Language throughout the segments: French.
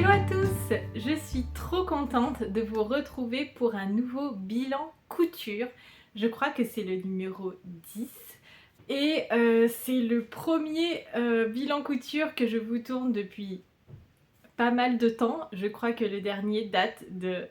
Hello à tous! Je suis trop contente de vous retrouver pour un nouveau bilan couture. Je crois que c'est le numéro 10 et c'est le premier bilan couture que je vous tourne depuis pas mal de temps. Je crois que le dernier date de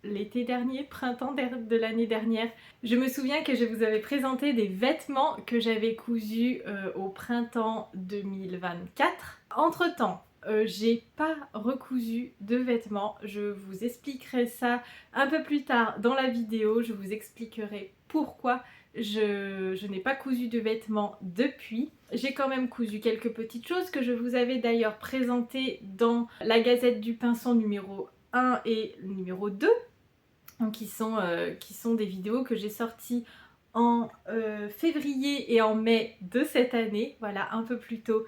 l'été dernier, printemps de l'année dernière. Je me souviens que je vous avais présenté des vêtements que j'avais cousus au printemps 2024. Entre-temps, j'ai pas recousu de vêtements. Je vous expliquerai ça un peu plus tard dans la vidéo. Je vous expliquerai pourquoi je n'ai pas cousu de vêtements depuis. J'ai quand même cousu quelques petites choses que je vous avais d'ailleurs présentées dans la Gazette du Pinson numéro 1 et numéro 2. Donc qui sont des vidéos que j'ai sorties en février et en mai de cette année, voilà, un peu plus tôt,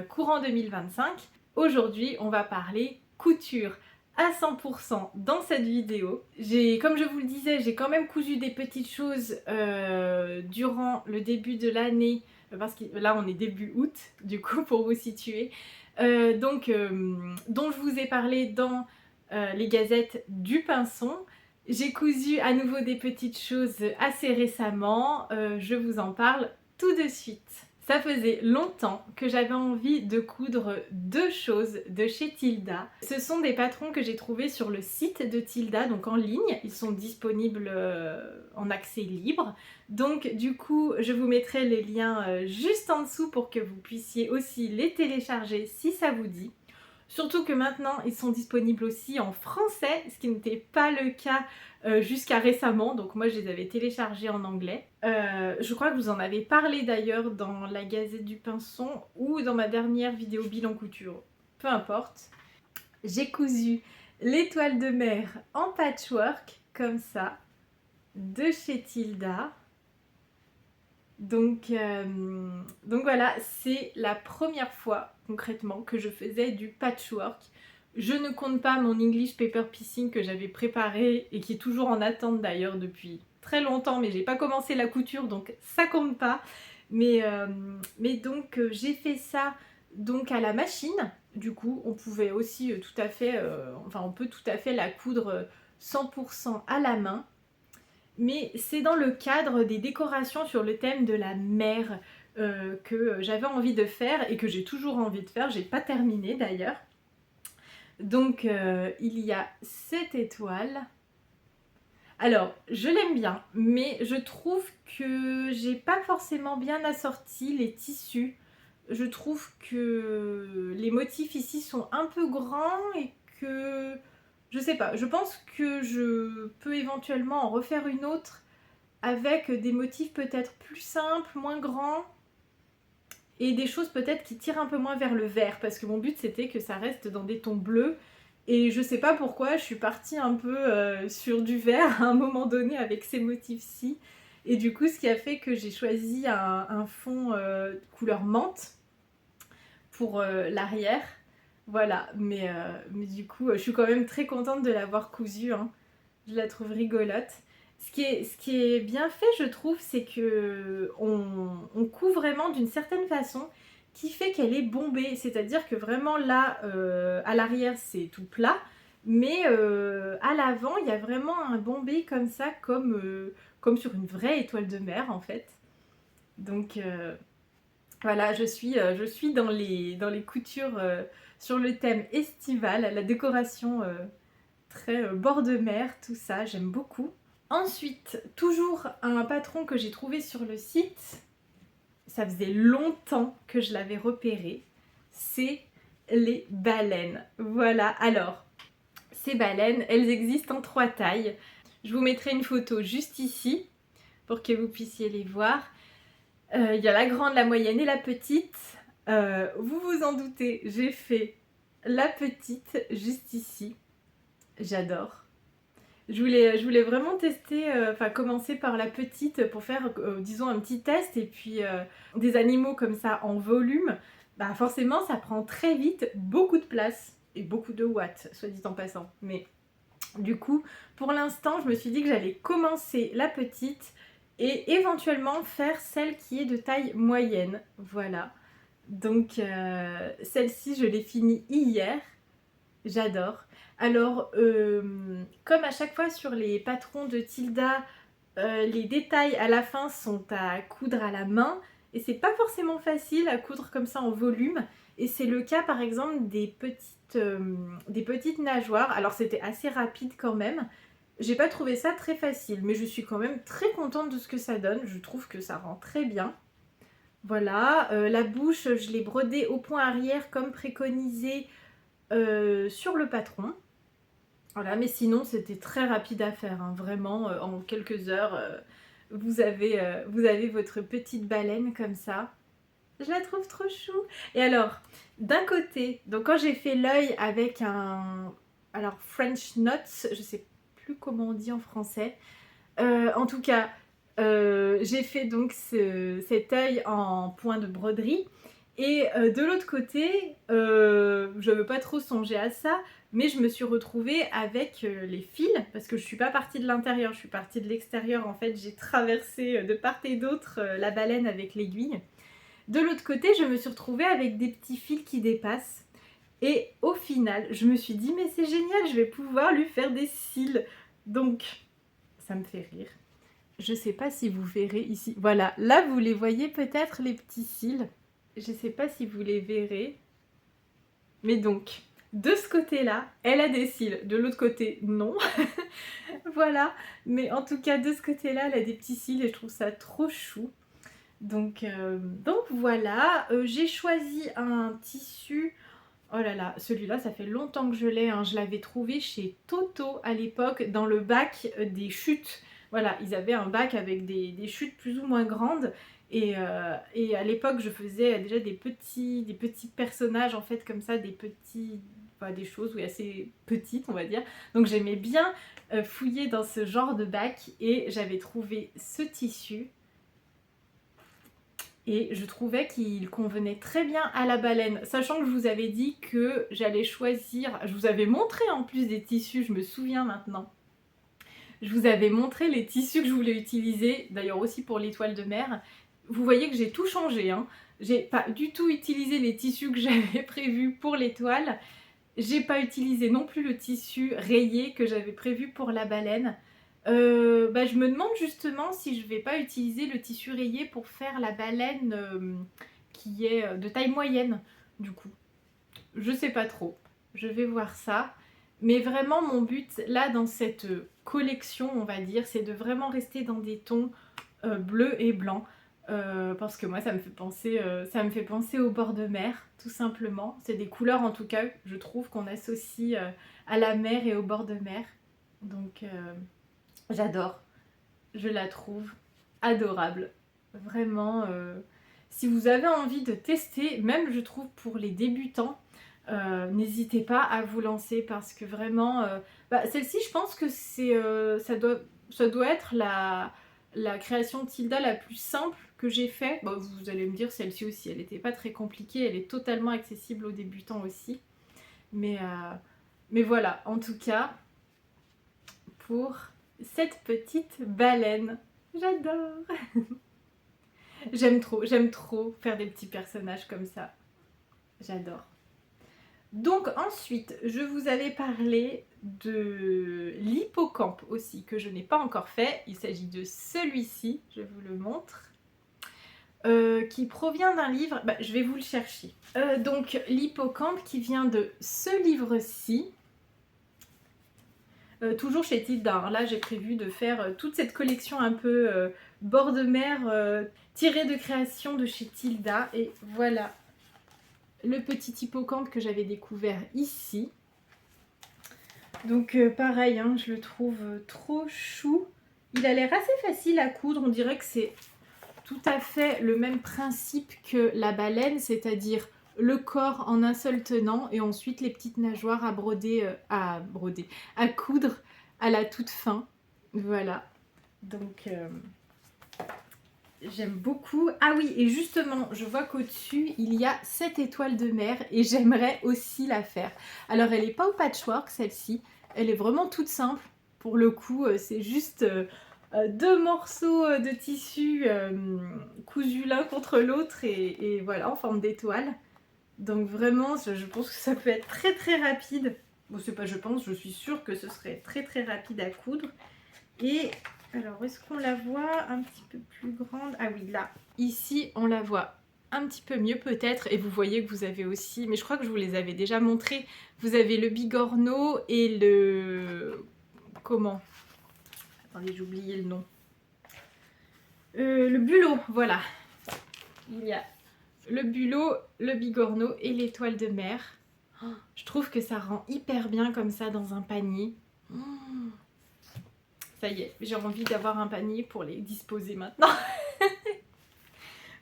courant 2025. Aujourd'hui, on va parler couture à 100% dans cette vidéo. Comme je vous le disais, j'ai quand même cousu des petites choses durant le début de l'année, parce que là on est début août, du coup, pour vous situer, dont je vous ai parlé dans les gazettes du Pinson. J'ai cousu à nouveau des petites choses assez récemment, je vous en parle tout de suite. Ça faisait longtemps que j'avais envie de coudre deux choses de chez Tilda. Ce sont des patrons que j'ai trouvés sur le site de Tilda, donc en ligne. Ils sont disponibles en accès libre. Donc du coup, je vous mettrai les liens juste en dessous pour que vous puissiez aussi les télécharger si ça vous dit. Surtout que maintenant, ils sont disponibles aussi en français, ce qui n'était pas le cas jusqu'à récemment. Donc moi, je les avais téléchargés en anglais. Je crois que vous en avez parlé d'ailleurs dans la Gazette du Pinson ou dans ma dernière vidéo bilan couture. Peu importe. J'ai cousu l'étoile de mer en patchwork, comme ça, de chez Tilda. Donc voilà, c'est la première fois concrètement que je faisais du patchwork. Je ne compte pas mon English Paper Piecing que j'avais préparé et qui est toujours en attente d'ailleurs depuis très longtemps, mais j'ai pas commencé la couture donc ça compte pas. Mais donc j'ai fait ça donc à la machine. Du coup on pouvait aussi tout à fait, on peut tout à fait la coudre 100% à la main. Mais c'est dans le cadre des décorations sur le thème de la mer que j'avais envie de faire et que j'ai toujours envie de faire, j'ai pas terminé d'ailleurs. Donc il y a cette étoile. Alors je l'aime bien, mais je trouve que j'ai pas forcément bien assorti les tissus. Je trouve que les motifs ici sont un peu grands et que je sais pas, je pense que je peux éventuellement en refaire une autre avec des motifs peut-être plus simples, moins grands et des choses peut-être qui tirent un peu moins vers le vert parce que mon but c'était que ça reste dans des tons bleus et je sais pas pourquoi je suis partie un peu sur du vert à un moment donné avec ces motifs-ci et du coup ce qui a fait que j'ai choisi un fond couleur menthe pour l'arrière. Voilà, mais du coup je suis quand même très contente de l'avoir cousue, hein. Je la trouve rigolote. Ce qui est bien fait, je trouve, c'est que on coud vraiment d'une certaine façon qui fait qu'elle est bombée. C'est-à-dire que vraiment là, à l'arrière, c'est tout plat, mais à l'avant, il y a vraiment un bombé comme ça, comme sur une vraie étoile de mer en fait. Donc voilà, je suis dans les coutures sur le thème estival, la décoration très bord de mer, tout ça, j'aime beaucoup. Ensuite, toujours un patron que j'ai trouvé sur le site, ça faisait longtemps que je l'avais repéré, c'est les baleines. Voilà, alors, ces baleines, elles existent en 3 tailles. Je vous mettrai une photo juste ici pour que vous puissiez les voir. Il y a la grande, la moyenne et la petite. Vous vous en doutez, j'ai fait la petite juste ici. J'adore. Je voulais vraiment tester, commencer par la petite pour faire, disons, un petit test et puis des animaux comme ça en volume, bah forcément ça prend très vite beaucoup de place et beaucoup de watts, soit dit en passant. Mais du coup, pour l'instant, je me suis dit que j'allais commencer la petite et éventuellement faire celle qui est de taille moyenne. Voilà. Donc celle-ci, je l'ai finie hier. J'adore. Alors, comme à chaque fois sur les patrons de Tilda, les détails à la fin sont à coudre à la main et c'est pas forcément facile à coudre comme ça en volume. Et c'est le cas par exemple des petites nageoires. Alors c'était assez rapide quand même. J'ai pas trouvé ça très facile, mais je suis quand même très contente de ce que ça donne. Je trouve que ça rend très bien. Voilà, la bouche, je l'ai brodée au point arrière comme préconisé sur le patron. Voilà, mais sinon c'était très rapide à faire, hein, vraiment, en quelques heures, vous avez votre petite baleine comme ça. Je la trouve trop chou. Et alors, d'un côté, donc quand j'ai fait l'œil avec un... Alors, French Knots, je sais plus comment on dit en français. En tout cas, j'ai fait donc cet œil en point de broderie. Et de l'autre côté, je veux pas trop songer à ça, mais je me suis retrouvée avec les fils, parce que je suis pas partie de l'intérieur, je suis partie de l'extérieur. En fait, j'ai traversé de part et d'autre la baleine avec l'aiguille. De l'autre côté, je me suis retrouvée avec des petits fils qui dépassent. Et au final, je me suis dit, mais c'est génial, je vais pouvoir lui faire des cils. Donc, ça me fait rire. Je sais pas si vous verrez ici. Voilà, là vous les voyez peut-être les petits cils. Je sais pas si vous les verrez. Mais donc, de ce côté-là, elle a des cils. De l'autre côté, non. Voilà. Mais en tout cas, de ce côté-là, elle a des petits cils et je trouve ça trop chou. Donc voilà. J'ai choisi un tissu. Oh là là, celui-là, ça fait longtemps que je l'ai, hein. Je l'avais trouvé chez Toto à l'époque, dans le bac des chutes. Voilà, ils avaient un bac avec des chutes plus ou moins grandes. Et à l'époque, je faisais déjà des petits personnages, en fait, comme ça, enfin, des choses, oui, assez petites, on va dire. Donc j'aimais bien fouiller dans ce genre de bac et j'avais trouvé ce tissu. Et je trouvais qu'il convenait très bien à la baleine, sachant que je vous avais dit que j'allais choisir, je vous avais montré en plus des tissus, je me souviens maintenant. Je vous avais montré les tissus que je voulais utiliser, d'ailleurs aussi pour l'étoile de mer. Vous voyez que j'ai tout changé, hein. J'ai pas du tout utilisé les tissus que j'avais prévus pour l'étoile. J'ai pas utilisé non plus le tissu rayé que j'avais prévu pour la baleine. Je me demande justement si je vais pas utiliser le tissu rayé pour faire la baleine qui est de taille moyenne, du coup. Je sais pas trop. Je vais voir ça. Mais vraiment, mon but, là, dans cette collection, on va dire, c'est de vraiment rester dans des tons bleus et blancs. Parce que moi, ça me fait penser au bord de mer, tout simplement. C'est des couleurs, en tout cas, je trouve, qu'on associe à la mer et au bord de mer. Donc, j'adore. Je la trouve adorable. Vraiment, si vous avez envie de tester, même je trouve pour les débutants, n'hésitez pas à vous lancer parce que vraiment, celle-ci, je pense que ça doit être la création de Tilda la plus simple que j'ai fait. Bon, vous allez me dire, celle-ci aussi, elle n'était pas très compliquée, elle est totalement accessible aux débutants aussi. Mais voilà, en tout cas, pour cette petite baleine. J'adore. J'aime trop faire des petits personnages comme ça. J'adore. Donc ensuite, je vous avais parlé de l'hippocampe aussi, que je n'ai pas encore fait. Il s'agit de celui-ci, je vous le montre. Qui provient d'un livre, je vais vous le chercher. Donc l'hippocampe qui vient de ce livre-ci. Toujours chez Tilda. Alors là, j'ai prévu de faire toute cette collection un peu bord de mer tirée de création de chez Tilda. Et voilà le petit hippocampe que j'avais découvert ici. Donc pareil, hein, je le trouve trop chou. Il a l'air assez facile à coudre. On dirait que c'est tout à fait le même principe que la baleine, c'est-à-dire le corps en un seul tenant et ensuite les petites nageoires à coudre à la toute fin. Voilà. Donc j'aime beaucoup. Ah oui, et justement, je vois qu'au-dessus, il y a cette étoile de mer et j'aimerais aussi la faire. Alors elle n'est pas au patchwork celle-ci, elle est vraiment toute simple. Pour le coup, c'est juste deux morceaux de tissu cousus l'un contre l'autre et voilà, en forme d'étoile. Donc vraiment, je pense que ça peut être très très rapide. Bon, c'est pas je pense, je suis sûre que ce serait très très rapide à coudre. Et alors, est-ce qu'on la voit un petit peu plus grande? Ah oui, là, ici, on la voit un petit peu mieux peut-être. Et vous voyez que vous avez aussi, mais je crois que je vous les avais déjà montrés, vous avez le bigorneau et le... Comment? Attendez, j'ai oublié le nom. Le bulot, voilà. Il y a le bulot, le bigorneau et l'étoile de mer. Oh, je trouve que ça rend hyper bien comme ça dans un panier. Oh, ça y est, j'ai envie d'avoir un panier pour les disposer maintenant.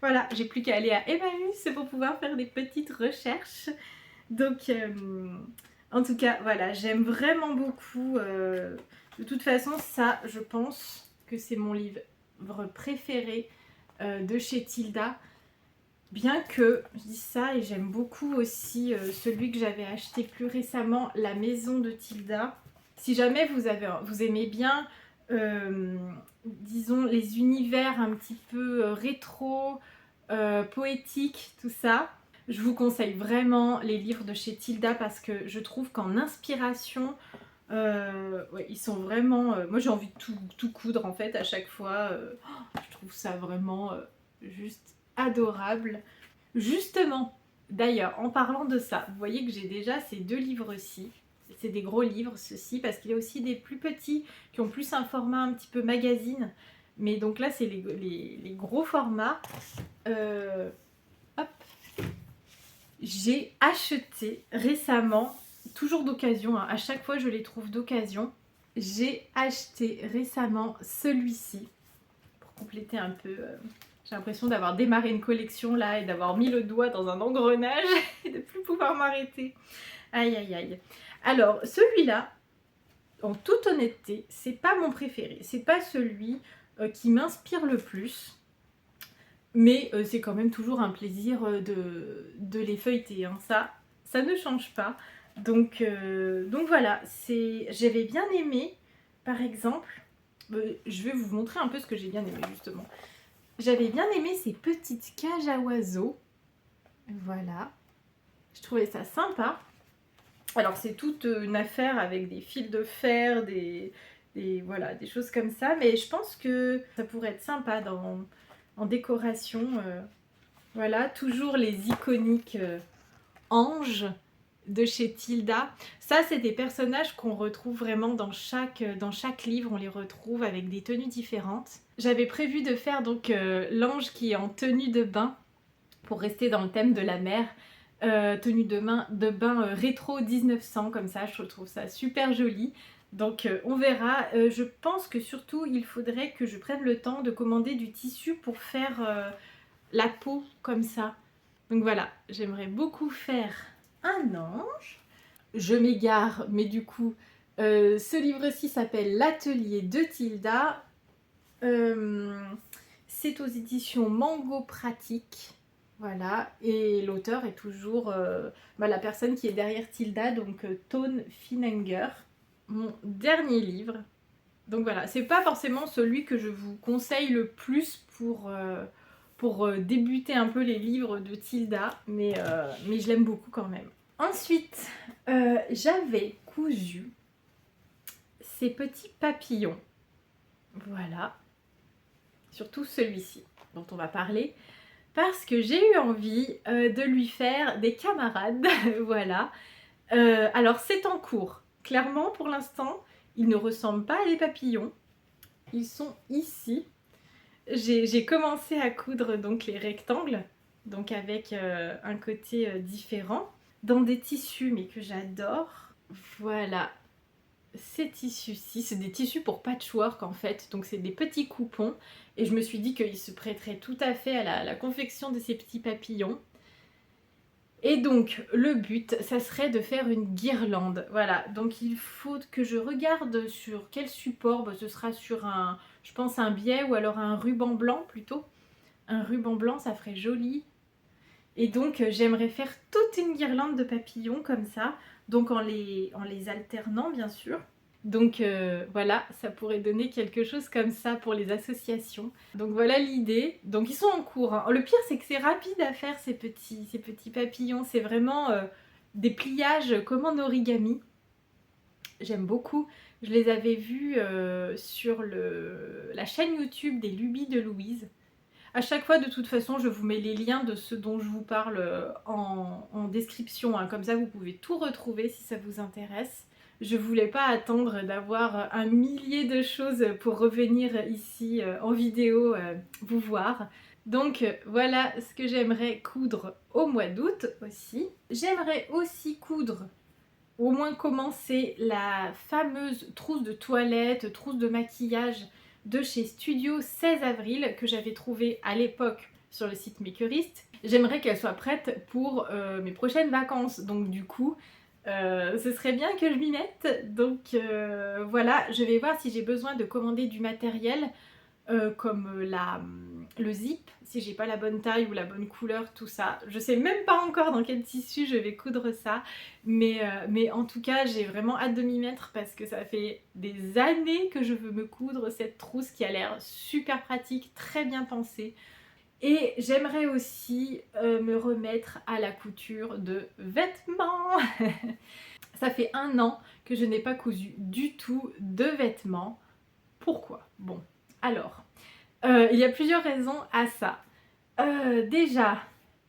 Voilà, j'ai plus qu'à aller à Emmaüs pour pouvoir faire des petites recherches. Donc, en tout cas, voilà, j'aime vraiment beaucoup. De toute façon, ça, je pense que c'est mon livre préféré de chez Tilda. Bien que, je dis ça, et j'aime beaucoup aussi celui que j'avais acheté plus récemment, La Maison de Tilda. Si jamais vous aimez bien, disons, les univers un petit peu rétro, poétiques, tout ça, je vous conseille vraiment les livres de chez Tilda parce que je trouve qu'en inspiration, ouais, ils sont vraiment... moi j'ai envie de tout coudre en fait à chaque fois. Je trouve ça vraiment juste adorable. Justement, d'ailleurs, en parlant de ça, vous voyez que j'ai déjà ces 2 livres-ci. C'est des gros livres, ceux-ci, parce qu'il y a aussi des plus petits qui ont plus un format un petit peu magazine. Mais donc là, c'est les gros formats. Hop. J'ai acheté récemment, toujours d'occasion, hein, à chaque fois je les trouve d'occasion. J'ai acheté récemment celui-ci pour compléter un peu. J'ai l'impression d'avoir démarré une collection là et d'avoir mis le doigt dans un engrenage et de plus pouvoir m'arrêter. Aïe aïe aïe. Alors celui-là, en toute honnêteté, c'est pas mon préféré. C'est pas celui qui m'inspire le plus. Mais c'est quand même toujours un plaisir de les feuilleter. Hein. Ça ne change pas. Donc voilà, j'avais bien aimé, par exemple, je vais vous montrer un peu ce que j'ai bien aimé justement. J'avais bien aimé ces petites cages à oiseaux. Voilà. Je trouvais ça sympa. Alors c'est toute une affaire avec des fils de fer, voilà, des choses comme ça. Mais je pense que ça pourrait être sympa en décoration. Voilà, toujours les iconiques anges de chez Tilda. Ça, c'est des personnages qu'on retrouve vraiment dans chaque livre. On les retrouve avec des tenues différentes. J'avais prévu de faire donc l'ange qui est en tenue de bain, pour rester dans le thème de la mer. Tenue de bain rétro 1900, comme ça, je trouve ça super joli. Donc on verra. Je pense que surtout, il faudrait que je prenne le temps de commander du tissu pour faire la peau comme ça. Donc voilà, j'aimerais beaucoup faire un ange. Je m'égare, mais du coup, ce livre-ci s'appelle L'Atelier de Tilda. C'est aux éditions Mango Pratique. Voilà, et l'auteur est toujours la personne qui est derrière Tilda, donc Tone Fininger. Mon dernier livre. Donc voilà, c'est pas forcément celui que je vous conseille le plus pour débuter un peu les livres de Tilda, mais je l'aime beaucoup quand même. Ensuite, j'avais cousu ces petits papillons. Voilà. Surtout celui-ci, dont on va parler. Parce que j'ai eu envie de lui faire des camarades. Voilà. Alors, c'est en cours. Clairement, pour l'instant, ils ne ressemblent pas à des papillons. Ils sont ici. J'ai commencé à coudre donc les rectangles, donc avec un côté différent, dans des tissus mais que j'adore. Voilà, ces tissus-ci, c'est des tissus pour patchwork en fait, donc c'est des petits coupons et je me suis dit qu'ils se prêteraient tout à fait à la confection de ces petits papillons. Et donc le but, ça serait de faire une guirlande. Voilà, donc il faut que je regarde sur quel support. Ce sera sur je pense un biais ou alors un ruban blanc plutôt. Un ruban blanc, ça ferait joli. Et donc j'aimerais faire toute une guirlande de papillons comme ça, donc en les alternant bien sûr. Donc voilà, ça pourrait donner quelque chose comme ça pour les associations. Donc voilà l'idée. Donc ils sont en cours. Hein. Le pire c'est que c'est rapide à faire ces petits papillons. C'est vraiment des pliages comme en origami. J'aime beaucoup. Je les avais vus sur la chaîne YouTube des Lubies de Louise. À chaque fois, de toute façon, je vous mets les liens de ce dont je vous parle en description, hein. Comme ça, vous pouvez tout retrouver si ça vous intéresse. Je voulais pas attendre d'avoir un millier de choses pour revenir ici en vidéo vous voir. Donc voilà ce que j'aimerais coudre au mois d'août aussi. J'aimerais aussi coudre, au moins commencer, la fameuse trousse de toilette, trousse de maquillage de chez Studio 16 avril que j'avais trouvée à l'époque sur le site Makerist. J'aimerais qu'elle soit prête pour mes prochaines vacances, donc du coup ce serait bien que je m'y mette. Donc voilà, je vais voir si j'ai besoin de commander du matériel comme le zip, si j'ai pas la bonne taille ou la bonne couleur, tout ça. Je sais même pas encore dans quel tissu je vais coudre ça, mais en tout cas j'ai vraiment hâte de m'y mettre parce que ça fait des années que je veux me coudre cette trousse qui a l'air super pratique, très bien pensée. Et j'aimerais aussi me remettre à la couture de vêtements. Ça fait 1 an que je n'ai pas cousu du tout de vêtements. Pourquoi? Bon, alors, il y a plusieurs raisons à ça. Déjà,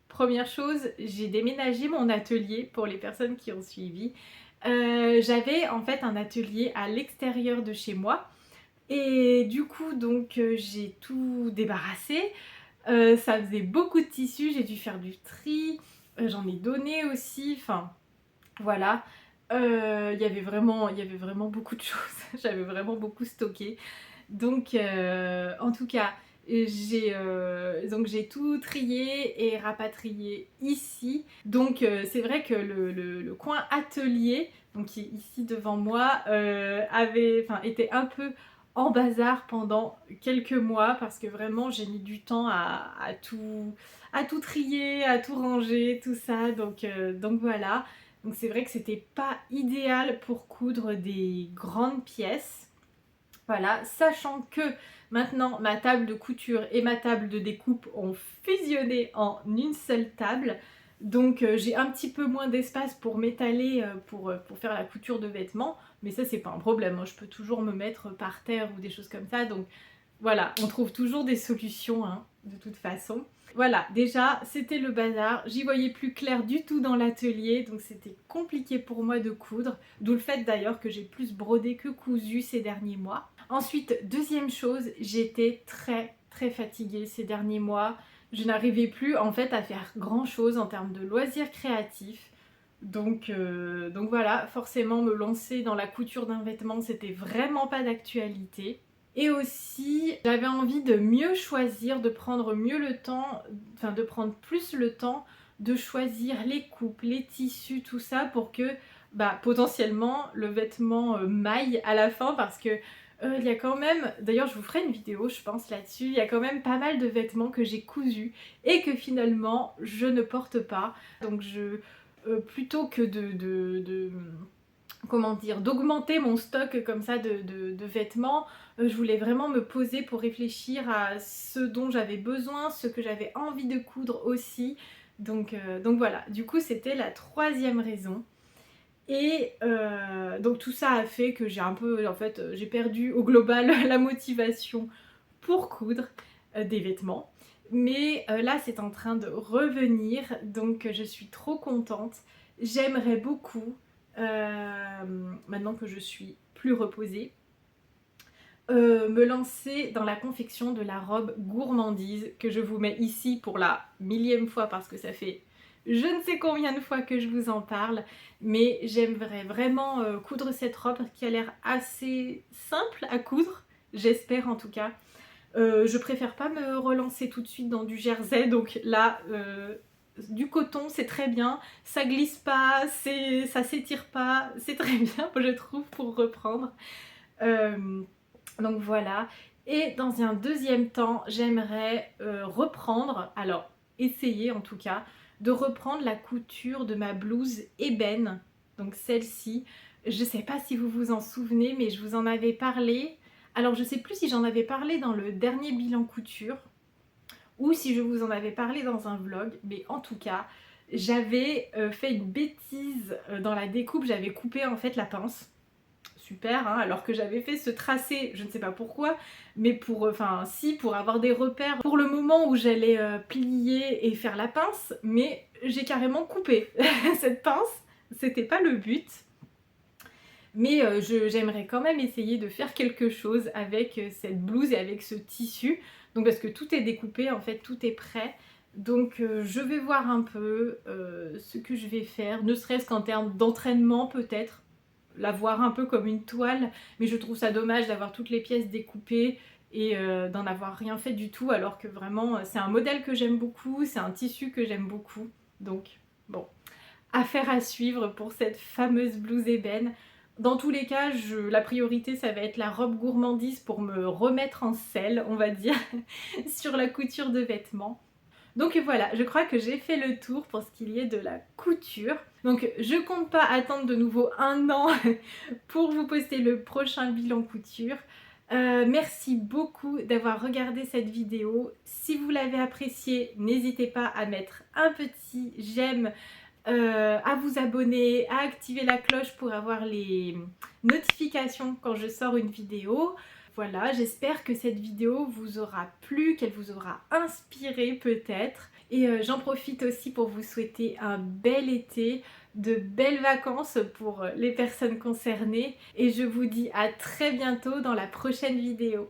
première chose, j'ai déménagé mon atelier pour les personnes qui ont suivi. J'avais en fait un atelier à l'extérieur de chez moi et du coup donc j'ai tout débarrassé. Ça faisait beaucoup de tissus, j'ai dû faire du tri, j'en ai donné aussi, enfin voilà. Il y avait vraiment beaucoup de choses, j'avais vraiment beaucoup stocké. Donc en tout cas, j'ai tout trié et rapatrié ici. Donc c'est vrai que le coin atelier, donc qui est ici devant moi, était un peu en bazar pendant quelques mois parce que vraiment j'ai mis du temps à tout trier, à tout ranger, tout ça. Donc voilà. Donc c'est vrai que c'était pas idéal pour coudre des grandes pièces. Voilà, sachant que maintenant ma table de couture et ma table de découpe ont fusionné en une seule table. Donc j'ai un petit peu moins d'espace pour m'étaler pour faire la couture de vêtements. Mais ça c'est pas un problème, moi je peux toujours me mettre par terre ou des choses comme ça. Donc voilà, on trouve toujours des solutions hein, de toute façon. Voilà, déjà c'était le bazar, j'y voyais plus clair du tout dans l'atelier, donc c'était compliqué pour moi de coudre, d'où le fait d'ailleurs que j'ai plus brodé que cousu ces derniers mois. Ensuite, deuxième chose, j'étais très fatiguée ces derniers mois, je n'arrivais plus en fait à faire grand chose en termes de loisirs créatifs. Donc voilà, forcément me lancer dans la couture d'un vêtement, c'était vraiment pas d'actualité. Et aussi, j'avais envie de mieux choisir, de prendre mieux le temps, enfin de prendre plus le temps de choisir les coupes, les tissus, tout ça pour que potentiellement le vêtement maille à la fin parce que il y a quand même, d'ailleurs je vous ferai une vidéo je pense là-dessus, il y a quand même pas mal de vêtements que j'ai cousus et que finalement je ne porte pas. Donc plutôt que comment dire, d'augmenter mon stock comme ça de vêtements, je voulais vraiment me poser pour réfléchir à ce dont j'avais besoin, ce que j'avais envie de coudre aussi. Donc voilà, du coup c'était la troisième raison. Et donc tout ça a fait que j'ai un peu, en fait, j'ai perdu au global la motivation pour coudre des vêtements. Mais là c'est en train de revenir, donc je suis trop contente. J'aimerais beaucoup, maintenant que je suis plus reposée, me lancer dans la confection de la robe gourmandise que je vous mets ici pour la millième fois parce que ça fait je ne sais combien de fois que je vous en parle, mais j'aimerais vraiment coudre cette robe qui a l'air assez simple à coudre, j'espère en tout cas. Je préfère pas me relancer tout de suite dans du jersey, donc là du coton c'est très bien, ça glisse pas, ça s'étire pas, c'est très bien je trouve pour reprendre. Donc voilà, et dans un deuxième temps j'aimerais reprendre, alors essayer en tout cas, de reprendre la couture de ma blouse ébène, donc celle-ci. Je sais pas si vous vous en souvenez mais je vous en avais parlé, alors je sais plus si j'en avais parlé dans le dernier bilan couture ou si je vous en avais parlé dans un vlog, mais en tout cas j'avais fait une bêtise dans la découpe, j'avais coupé en fait la pince. super, hein, alors que j'avais fait ce tracé, je ne sais pas pourquoi, mais pour avoir des repères pour le moment où j'allais plier et faire la pince, mais j'ai carrément coupé cette pince, c'était pas le but. Mais j'aimerais quand même essayer de faire quelque chose avec cette blouse et avec ce tissu. Donc parce que tout est découpé, en fait tout est prêt. Donc je vais voir un peu ce que je vais faire, ne serait-ce qu'en termes d'entraînement peut-être. La voir un peu comme une toile, mais je trouve ça dommage d'avoir toutes les pièces découpées et d'en avoir rien fait du tout, alors que vraiment c'est un modèle que j'aime beaucoup, c'est un tissu que j'aime beaucoup. Donc bon, affaire à suivre pour cette fameuse blouse ébène. Dans tous les cas, la priorité ça va être la robe gourmandise pour me remettre en selle, on va dire, sur la couture de vêtements. Donc voilà, je crois que j'ai fait le tour pour ce qu'il y est de la couture. Donc je compte pas attendre de nouveau un an pour vous poster le prochain bilan couture. Merci beaucoup d'avoir regardé cette vidéo. Si vous l'avez appréciée, n'hésitez pas à mettre un petit j'aime, à vous abonner, à activer la cloche pour avoir les notifications quand je sors une vidéo. Voilà, j'espère que cette vidéo vous aura plu, qu'elle vous aura inspiré peut-être. Et j'en profite aussi pour vous souhaiter un bel été, de belles vacances pour les personnes concernées. Et je vous dis à très bientôt dans la prochaine vidéo.